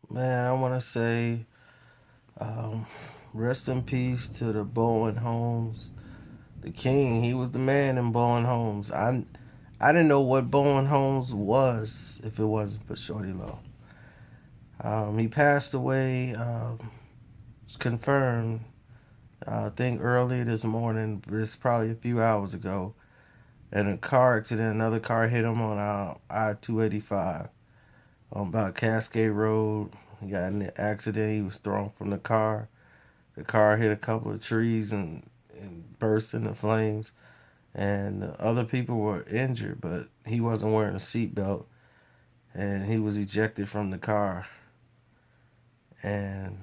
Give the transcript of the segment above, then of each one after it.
Man, I want to say um, rest in peace to the Bowen Homes. The king, he was the man in Bowen Homes. I didn't know what Bowen Homes was if it wasn't for Shawty Lo. He passed away, it's confirmed, I think earlier this morning, but it's probably a few hours ago. In a car accident, another car hit him on I-285 on about Cascade Road. He got in an accident. He was thrown from the car. The car hit a couple of trees and burst into flames. And the other people were injured, but he wasn't wearing a seatbelt. And he was ejected from the car. And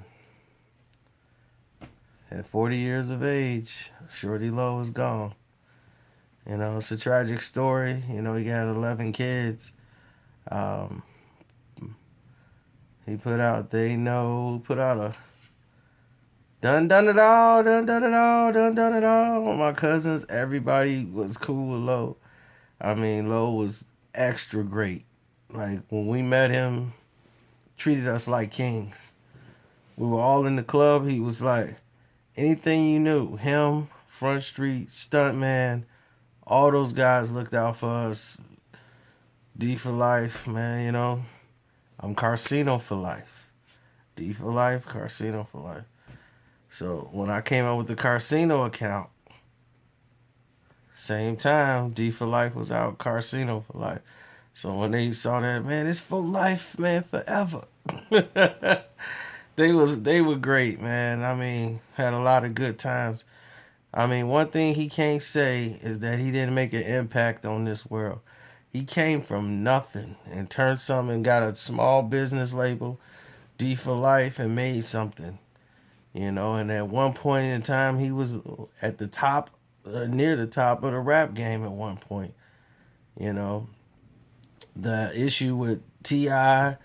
at 40 years of age, Shorty Low is gone. You know, it's a tragic story. You know, he got 11 kids. Um, he put out a done it all, done it all, done it all. My cousins, everybody was cool with Low. I mean, Low was extra great. Like when we met him, treated us like kings. We were all in the club. He was like anything you knew. Him, Front Street, Stuntman, all those guys looked out for us. D for life, man. You know, I'm Carcino for life. D for life, Carcino for life. So when I came out with the Carcino account, same time, D for life was out, Carcino for life. So when they saw that, man, it's for life, man, forever. They were great, man. I mean, had a lot of good times. I mean, one thing he can't say is that he didn't make an impact on this world. He came from nothing and turned something, got a small business label, D for life, and made something. You know, and at one point in time, he was at the top, near the top of the rap game at one point. You know, the issue with T.I.,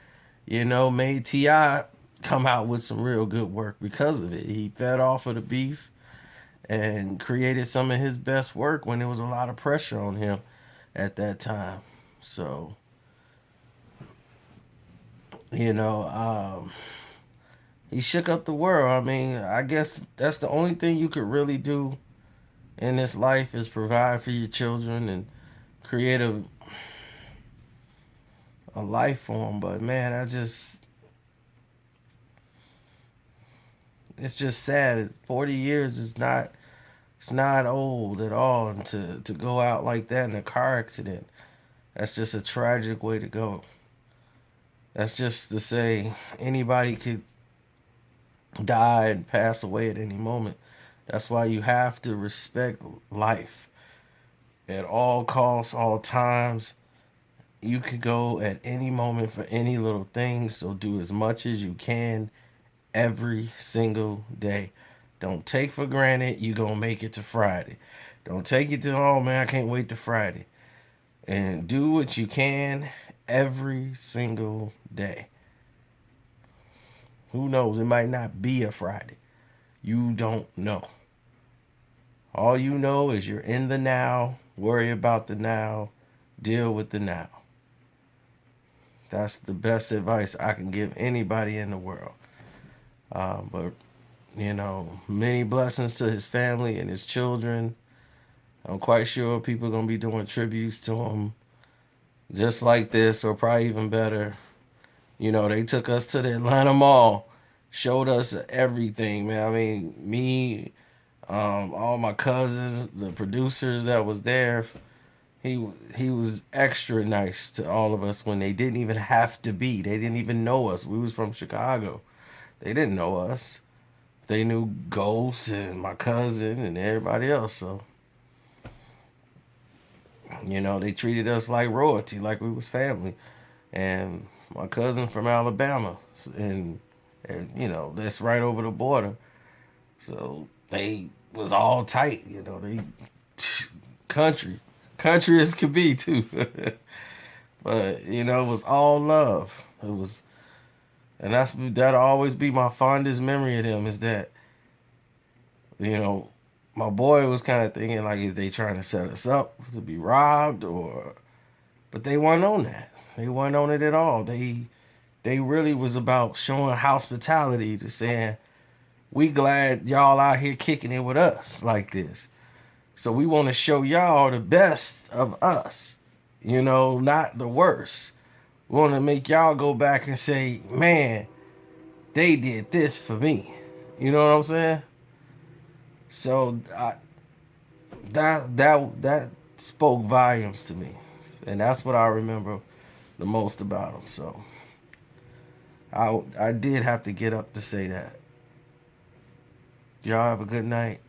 you know, made T.I. come out with some real good work because of it. He fed off of the beef and created some of his best work when there was a lot of pressure on him at that time. So, you know, he shook up the world. I mean, I guess that's the only thing you could really do in this life is provide for your children and create a life for them. But man, it's just sad. 40 years is not, it's not old at all. And to go out like that in a car accident, that's just a tragic way to go. That's just to say anybody could die and pass away at any moment. That's why you have to respect life at all costs, all times. You could go at any moment for any little thing, so do as much as you can every single day. Don't take for granted you gonna make it to Friday. Don't take it to, oh man, I can't wait to Friday. And do what you can every single day. Who knows? It might not be a Friday. You don't know. All you know is you're in the now, worry about the now, deal with the now. That's the best advice I can give anybody in the world. But, you know, many blessings to his family and his children. I'm quite sure people are going to be doing tributes to him just like this, or probably even better. You know, they took us to the Atlanta Mall, showed us everything, man. I mean, me, all my cousins, the producers that was there, he was extra nice to all of us when they didn't even have to be. They didn't even know us. We was from Chicago. They didn't know us. They knew Ghost and my cousin and everybody else. So, you know, they treated us like royalty, like we was family. And my cousin from Alabama, and you know, that's right over the border. So they was all tight. You know, they country, country as could be too. But you know, it was all love. It was, and that'll always be my fondest memory of them. Is that, you know, my boy was kind of thinking like, is they trying to set us up to be robbed or? But they weren't on that. They weren't on it at all. They really was about showing hospitality, to saying, we glad y'all out here kicking it with us like this. So we want to show y'all the best of us, not the worst. We want to make y'all go back and say, man, they did this for me. You know what I'm saying? So that spoke volumes to me, and that's what I remember the most about them. So I did have to get up to say that. Y'all have a good night.